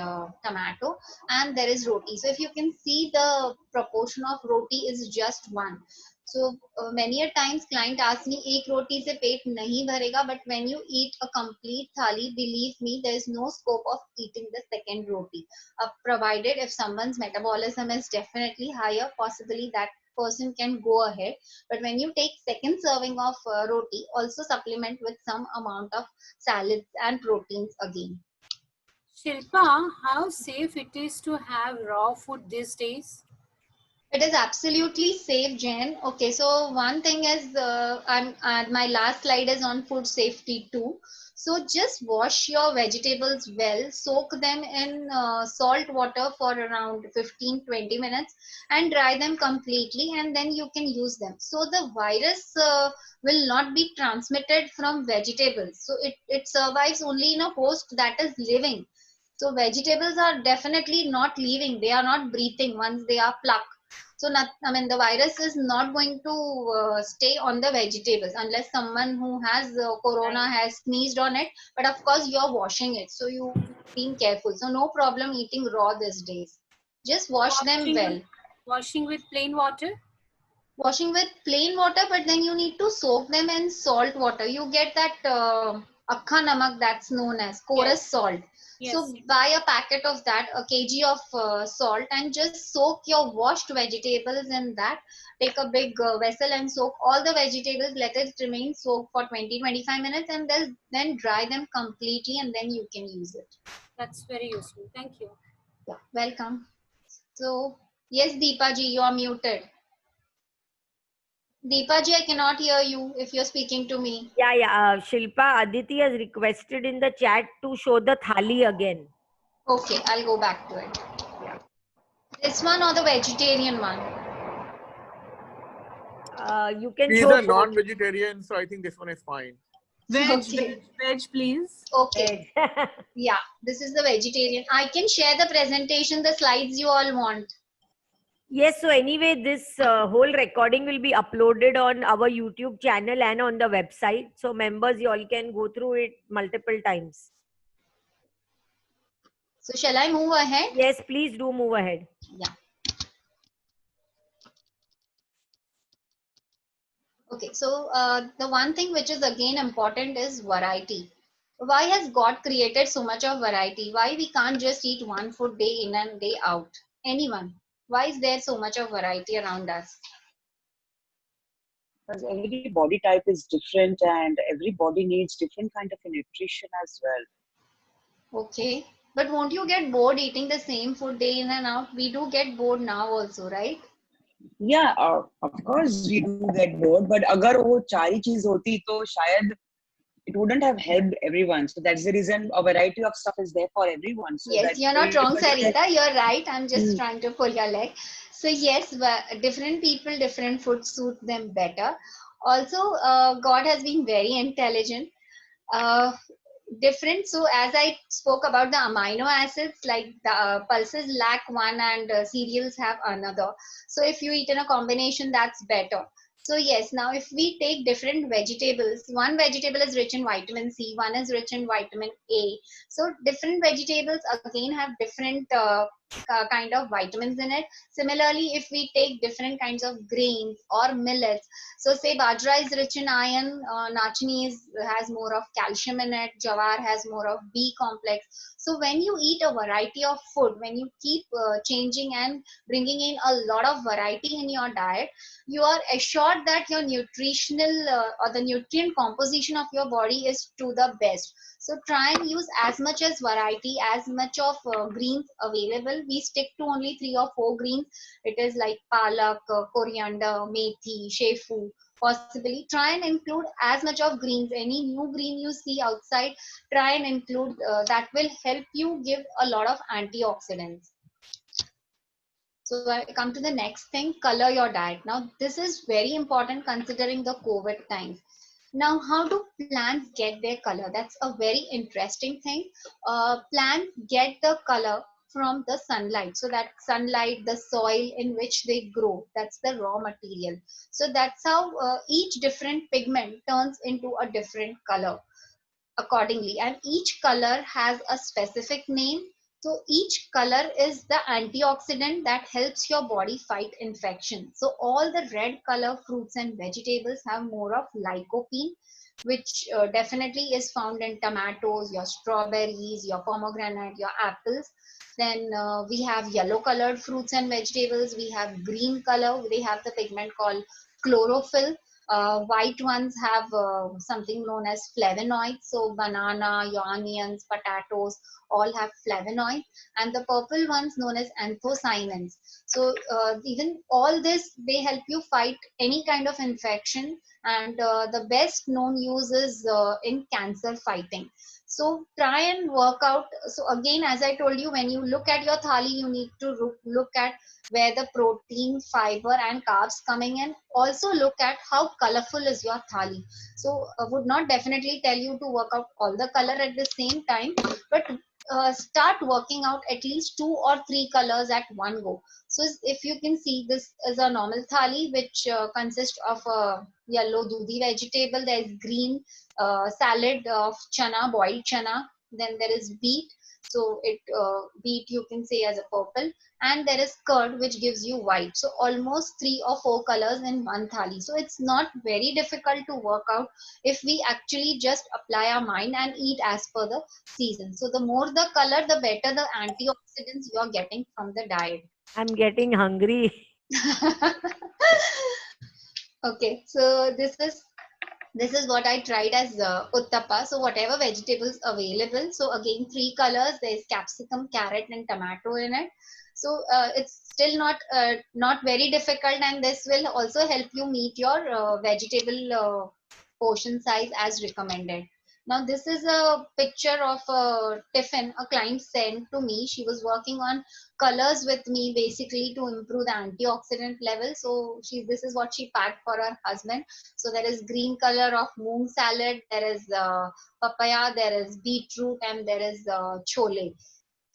tomato, and there is roti. So if you can see, the proportion of roti is just one. So many a times client asks me, एक roti से पेट नहीं भरेगा, but when you eat a complete thali, believe me, there is no scope of eating the second roti. Provided if someone's metabolism is definitely higher, possibly that person can go ahead. But when you take second serving of roti, also supplement with some amount of salads and proteins again. Shilpa, how safe it is to have raw food these days? It is absolutely safe, Jen. Okay, so one thing is, my last slide is on food safety too. So just wash your vegetables well, soak them in salt water for around 15-20 minutes and dry them completely, and then you can use them. So the virus will not be transmitted from vegetables. So it survives only in a host that is living. So vegetables are definitely not living. They are not breathing once they are plucked. So the virus is not going to stay on the vegetables unless someone who has corona has sneezed on it. But of course, you're washing it, so you being careful. So no problem eating raw these days. Just wash them well. Washing with plain water? Washing with plain water, but then you need to soak them in salt water. You get that akha namak, that's known as chorus salt. Yes. So buy a packet of that, a kg of salt, and just soak your washed vegetables in that. Take a big vessel and soak all the vegetables, let it remain soaked for 20-25 minutes, and then dry them completely, and then you can use it. That's very useful. Thank you. Yeah, welcome. So yes, Deepa ji, you are muted. Deepa ji, I cannot hear you if you're speaking to me. Yeah. Shilpa, Aditi has requested in the chat to show the thali again. Okay, I'll go back to it. Yeah. This one or the vegetarian one? You can She's show a non-vegetarian, so I think this one is fine. Veg, Okay. veg, please. Okay. Yeah, this is the vegetarian. I can share the presentation, the slides you all want. Yes, so anyway, this whole recording will be uploaded on our YouTube channel and on the website. So members, you all can go through it multiple times. So shall I move ahead? Yes, please do move ahead. Yeah. Okay, so the one thing which is again important is variety. Why has God created so much of variety? Why we can't just eat one food day in and day out? Anyone? Why is there so much of variety around us? Because every body type is different and every body needs different kind of a nutrition as well. Okay, but won't you get bored eating the same food day in and out? We do get bored now also, right? Yeah, of course we do get bored, but अगर वो चारी चीज होती तो शायद it wouldn't have helped everyone. So that's the reason a variety of stuff is there for everyone. So yes, you're not wrong, Sarita. You're right. I'm just trying to pull your leg. So yes, different people, different foods suit them better. Also, God has been very intelligent. Different. So as I spoke about the amino acids, like the pulses lack one and cereals have another. So if you eat in a combination, that's better. So yes, now if we take different vegetables, one vegetable is rich in vitamin C, one is rich in vitamin A. So different vegetables again have different kind of vitamins in it. Similarly, if we take different kinds of grains or millets, so say bajra is rich in iron, nachni has more of calcium in it, jawar has more of B complex. So when you eat a variety of food, when you keep changing and bringing in a lot of variety in your diet, you are assured that your nutritional or the nutrient composition of your body is to the best. So try and use as much as variety, as much of greens available. We stick to only 3 or 4 greens. It is like palak, coriander, methi, shefu. Possibly try and include as much of greens. Any new green you see outside, try and include. That will help you give a lot of antioxidants. So I come to the next thing, color your diet. Now this is very important considering the COVID times. Now, how do plants get their color? That's a very interesting thing. Plants get the color from the sunlight. So that sunlight, the soil in which they grow, that's the raw material. So that's how each different pigment turns into a different color accordingly, and each color has a specific name. So each color is the antioxidant that helps your body fight infection. So all the red color fruits and vegetables have more of lycopene, which definitely is found in tomatoes, your strawberries, your pomegranate, your apples. Then we have yellow colored fruits and vegetables. We have green color. They have the pigment called chlorophyll. White ones have something known as flavonoids. So banana, your onions, potatoes all have flavonoids, and the purple ones known as anthocyanins. So even all this, they help you fight any kind of infection, and the best known use is in cancer fighting. So try and work out. So again, as I told you, when you look at your thali, you need to look at where the protein, fiber and carbs coming in. Also look at how colorful is your thali. So I would not definitely tell you to work out all the color at the same time, but start working out at least 2 or 3 colors at one go. So if you can see, this is a normal thali, which consists of a yellow dudhi vegetable. There is green salad of chana, boiled chana. Then there is beet. So beet you can say as a purple, and there is curd, which gives you white. So almost 3 or 4 colors in one thali. So it's not very difficult to work out if we actually just apply our mind and eat as per the season. So the more the color, the better the antioxidants you're getting from the diet. I'm getting hungry. Okay, so this is what I tried as uttapa. So whatever vegetables available. So again, 3 colors. There is capsicum, carrot, and tomato in it. So it's still not very difficult, and this will also help you meet your vegetable portion size as recommended. Now this is a picture of a tiffin a client sent to me. She was working on colors with me basically to improve the antioxidant level. So this is what she packed for her husband. So there is green color of moong salad, there is papaya, there is beetroot, and there is chole.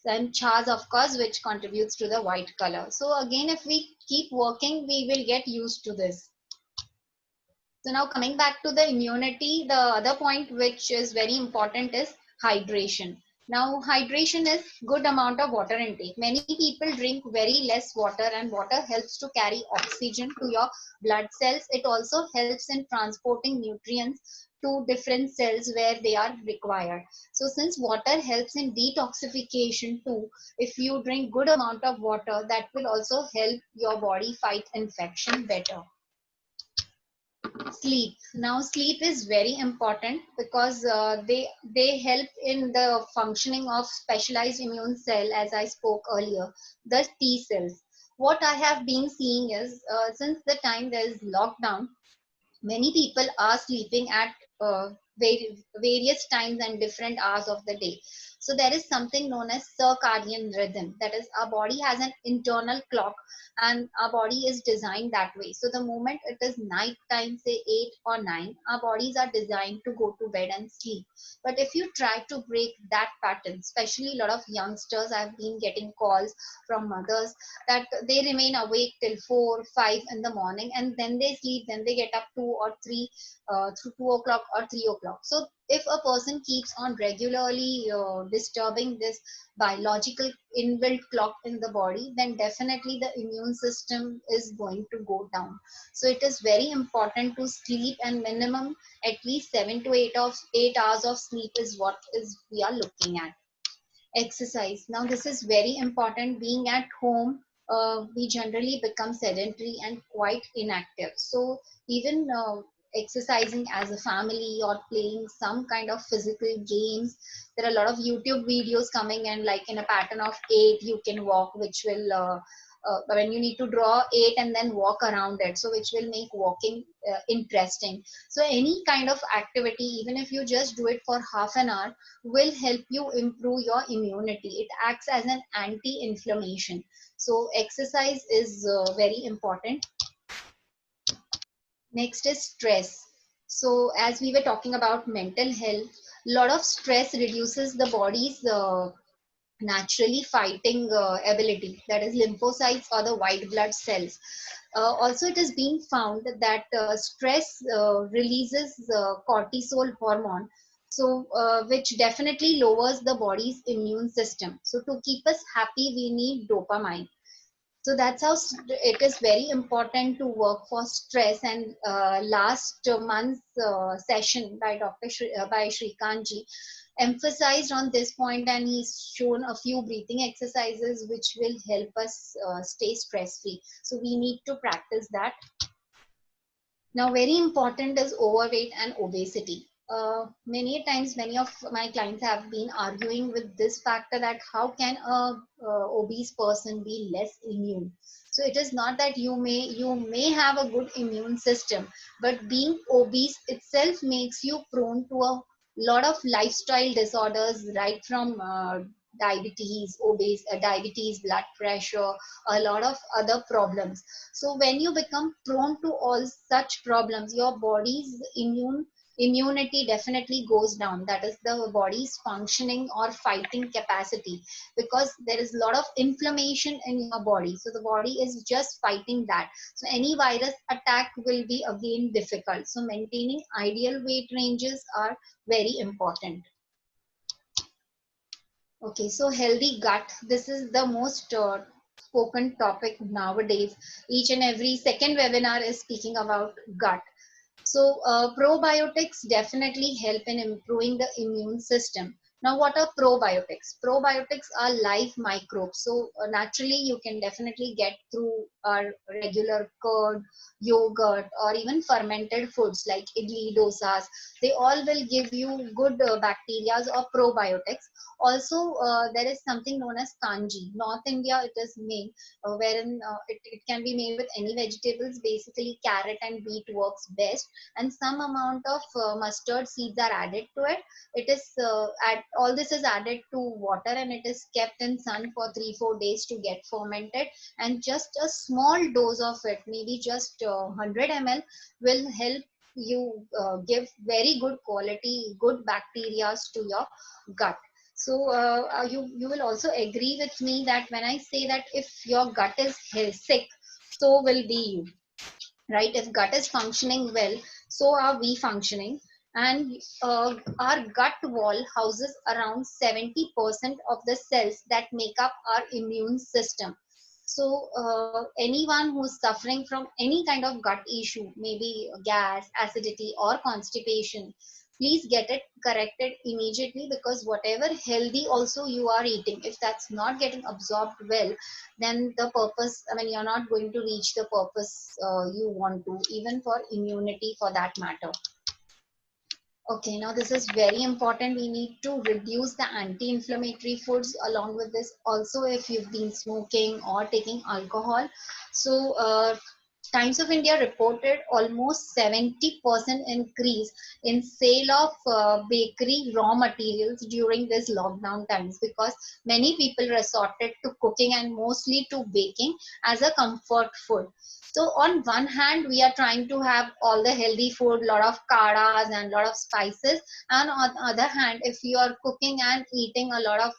And chas, of course, which contributes to the white color. So again, if we keep working, we will get used to this. So now coming back to the immunity, the other point which is very important is hydration. Now hydration is good amount of water intake. Many people drink very less water, and water helps to carry oxygen to your blood cells. It also helps in transporting nutrients to different cells where they are required. So since water helps in detoxification too, if you drink good amount of water, that will also help your body fight infection better. Sleep. Now sleep is very important because they help in the functioning of specialized immune cell, as I spoke earlier, the T cells. What I have been seeing is since the time there is lockdown, many people are sleeping at various times and different hours of the day. So there is something known as circadian rhythm. That is, our body has an internal clock, and our body is designed that way. So the moment it is night time, say 8 or 9, our bodies are designed to go to bed and sleep. But if you try to break that pattern, especially a lot of youngsters, I've been getting calls from mothers that they remain awake till 4, 5 in the morning, and then they sleep, then they get up 2 or 3 through 2 o'clock or 3 o'clock. So if a person keeps on regularly disturbing this biological inbuilt clock in the body, then definitely the immune system is going to go down. So it is very important to sleep, and minimum at least 7 to 8 hours of sleep is what we are looking at. Exercise. Now this is very important. Being at home, we generally become sedentary and quite inactive. So even exercising as a family or playing some kind of physical games, there are a lot of YouTube videos coming in, like in a pattern of 8 you can walk, which will when you need to draw 8 and then walk around it, so which will make walking interesting. So any kind of activity, even if you just do it for half an hour, will help you improve your immunity. It acts as an anti-inflammation. So exercise is very important. Next is stress. So as we were talking about mental health, a lot of stress reduces the body's naturally fighting ability, that is lymphocytes or the white blood cells. Also, it is being found that stress releases cortisol hormone, so which definitely lowers the body's immune system. So to keep us happy, we need dopamine. So that's how it is very important to work for stress. And last month's session by by Shrikantji emphasized on this point, and he's shown a few breathing exercises which will help us stay stress free. So we need to practice that. Now, very important is overweight and obesity. Many times, many of my clients have been arguing with this factor that how can a obese person be less immune? So it is not that you may have a good immune system, but being obese itself makes you prone to a lot of lifestyle disorders, right from diabetes, blood pressure, a lot of other problems. So when you become prone to all such problems, your body's immunity definitely goes down. That is the body's functioning or fighting capacity, because there is a lot of inflammation in your body. So the body is just fighting that. So any virus attack will be again difficult. So maintaining ideal weight ranges are very important. Okay, so healthy gut. This is the most spoken topic nowadays. Each and every second webinar is speaking about gut. So probiotics definitely help in improving the immune system. Now, what are probiotics? Probiotics are live microbes. So naturally, you can definitely get through our regular curd, yogurt, or even fermented foods like idli, dosas. They all will give you good bacteria or probiotics. Also, there is something known as kanji. North India, it is made wherein it can be made with any vegetables. Basically, carrot and beet works best, and some amount of mustard seeds are added to it. It is all this is added to water, and it is kept in sun for 3-4 days to get fermented. And just a small dose of it, maybe just 100 ml, will help you give very good quality, good bacteria to your gut. So you will also agree with me that when I say that if your gut is sick, so will be you, right? If gut is functioning well, so are we functioning. And our gut wall houses around 70% of the cells that make up our immune system. So anyone who's suffering from any kind of gut issue, maybe gas, acidity, or constipation, please get it corrected immediately, because whatever healthy also you are eating, if that's not getting absorbed well, then the purpose, I mean, you're not going to reach the purpose you want to, even for immunity for that matter. Okay, now this is very important. We need to reduce the anti-inflammatory foods along with this. Also, if you've been smoking or taking alcohol. So Times of India reported almost 70% increase in sale of bakery raw materials during this lockdown times, because many people resorted to cooking and mostly to baking as a comfort food. So on one hand, we are trying to have all the healthy food, lot of kadas and lot of spices. And on the other hand, if you are cooking and eating a lot of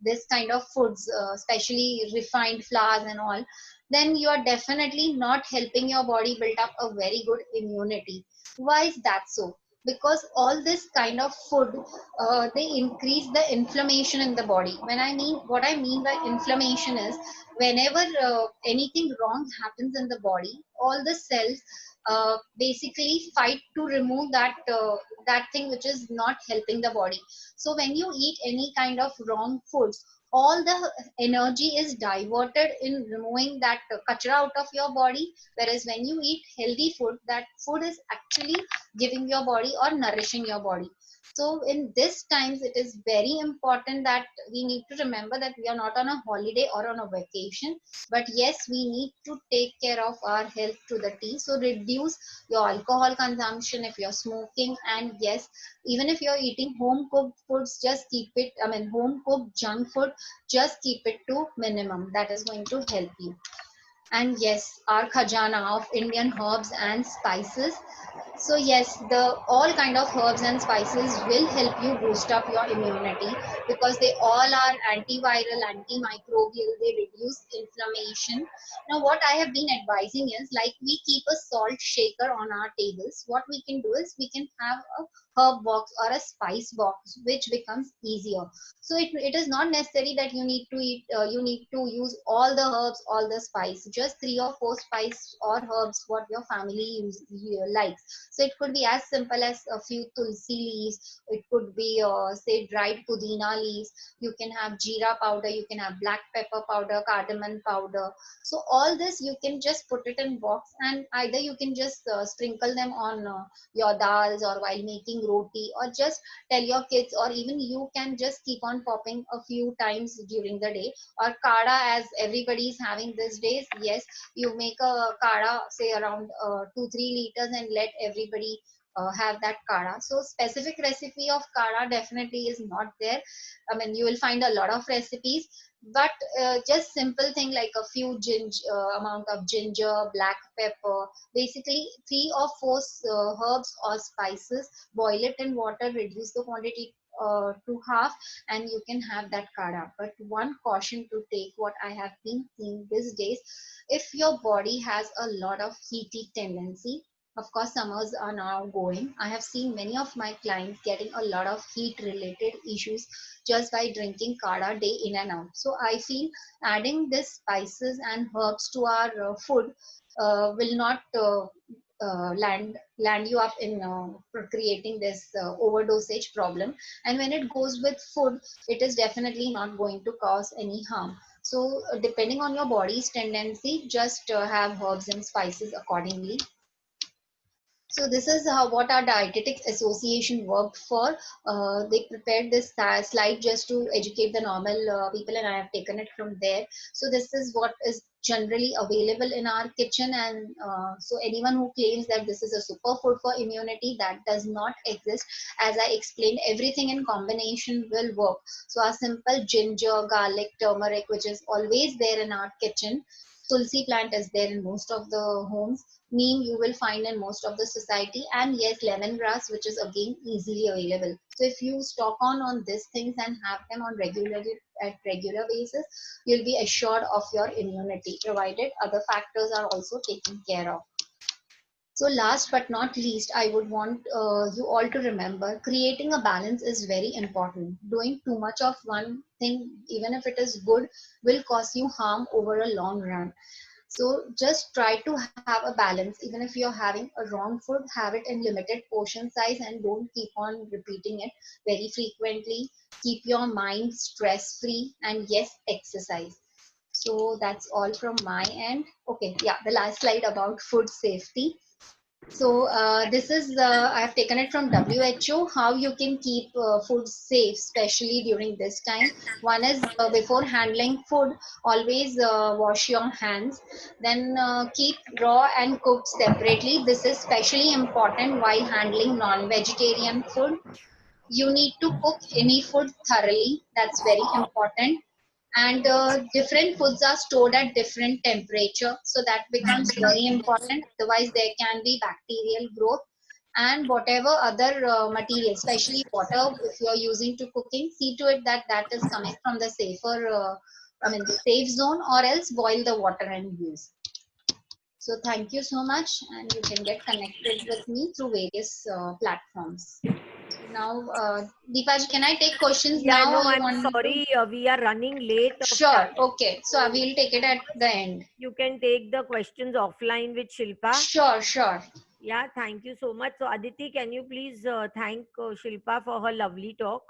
this kind of foods, especially refined flours and all, then you are definitely not helping your body build up a very good immunity. Why is that so? Because all this kind of food, they increase the inflammation in the body. What I mean by inflammation is, whenever anything wrong happens in the body, all the cells basically fight to remove that thing which is not helping the body. So when you eat any kind of wrong foods, all the energy is diverted in removing that kachra out of your body. Whereas when you eat healthy food, that food is actually giving your body or nourishing your body. So in this times, it is very important that we need to remember that we are not on a holiday or on a vacation, but yes, we need to take care of our health to the T. So reduce your alcohol consumption if you're smoking, and yes, even if you're eating home cooked foods, just keep it, I mean, home cooked junk food, just keep it to minimum. That is going to help you. and yes, our khajana of Indian herbs and spices. So yes, the all kind of herbs and spices will help you boost up your immunity because they all are antiviral, antimicrobial, they reduce inflammation. Now what I have been advising is, like, we keep a salt shaker on our tables. What we can do is we can have a herb box or a spice box, which becomes easier. So it is not necessary that you need to you need to use all the herbs, all the spice, just 3 or 4 spice or herbs what your family likes. So it could be as simple as a few tulsi leaves, it could be say dried pudina leaves, you can have jeera powder, you can have black pepper powder, cardamom powder. So all this you can just put it in box, and either you can just sprinkle them on your dals or while making roti, or just tell your kids, or even you can just keep on popping a few times during the day. Or kada, as everybody is having these days, yes, you make a kada say around 2-3 liters and let everybody have that kada. So specific recipe of kada definitely is not there. I mean, you will find a lot of recipes, but just simple thing like a few amount of ginger, black pepper, basically 3 or 4 herbs or spices, boil it in water, reduce the quantity to half, and you can have that kada. But one caution to take, what I have been seeing these days, if your body has a lot of heaty tendency, of course summers are now going, I have seen many of my clients getting a lot of heat related issues just by drinking kada day in and out. So I feel adding this spices and herbs to our food will not land you up in creating this overdosage problem. And when it goes with food, it is definitely not going to cause any harm. So depending on your body's tendency, just have herbs and spices accordingly. So this is how what our Dietetics Association worked for. They prepared this slide just to educate the normal people, and I have taken it from there. So this is what is generally available in our kitchen, and so anyone who claims that this is a superfood for immunity, that does not exist. As I explained, everything in combination will work. So our simple ginger, garlic, turmeric, which is always there in our kitchen. Tulsi plant is there in most of the homes. Neem you will find in most of the society, and yes, lemongrass, which is again easily available. So if you stock on these things and have them on regular basis, you'll be assured of your immunity, provided other factors are also taken care of. So last but not least, I would want you all to remember, creating a balance is very important. Doing too much of one thing, even if it is good, will cause you harm over a long run. So just try to have a balance. Even if you're having a wrong food, have it in limited portion size and don't keep on repeating it very frequently. Keep your mind stress free, and yes, exercise. So that's all from my end. Okay, yeah, the last slide about food safety. So this is, I have taken it from WHO, how you can keep food safe, especially during this time. One is before handling food, always wash your hands. Then keep raw and cooked separately. This is especially important while handling non-vegetarian food. You need to cook any food thoroughly. That's very important. And different foods are stored at different temperature, so that becomes very important. Otherwise there can be bacterial growth. And whatever other materials, especially water, if you are using to cooking, see to it that that is coming from the safer safe zone, or else boil the water and use. So thank you so much, and you can get connected with me through various platforms. Now, Deepaji, can I take questions Yeah, now? no, I'm sorry, we are running late. Sure, okay. So we'll take it at the end. You can take the questions offline with Shilpa. Sure, sure. Yeah, thank you so much. So Aditi, can you please thank Shilpa for her lovely talk?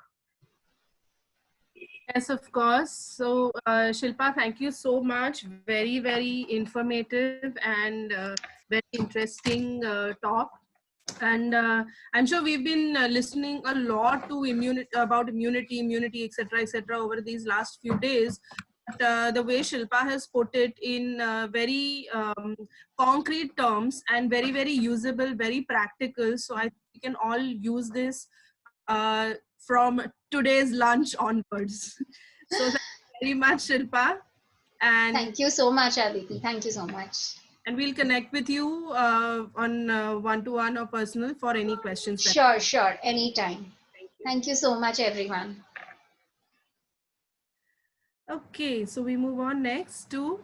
Yes, of course. So, Shilpa, thank you so much. Very, very informative and very interesting talk. And I'm sure we've been listening a lot to immunity, etc., over these last few days. But the way Shilpa has put it in very concrete terms and very, very usable, very practical. So I think we can all use this from today's lunch onwards. So thank you very much, Shilpa. And thank you so much, Aditi. Thank you so much. And we'll connect with you on one-to-one or personal for any questions. Sure. Anytime. Thank you so much, everyone. Okay, so we move on next to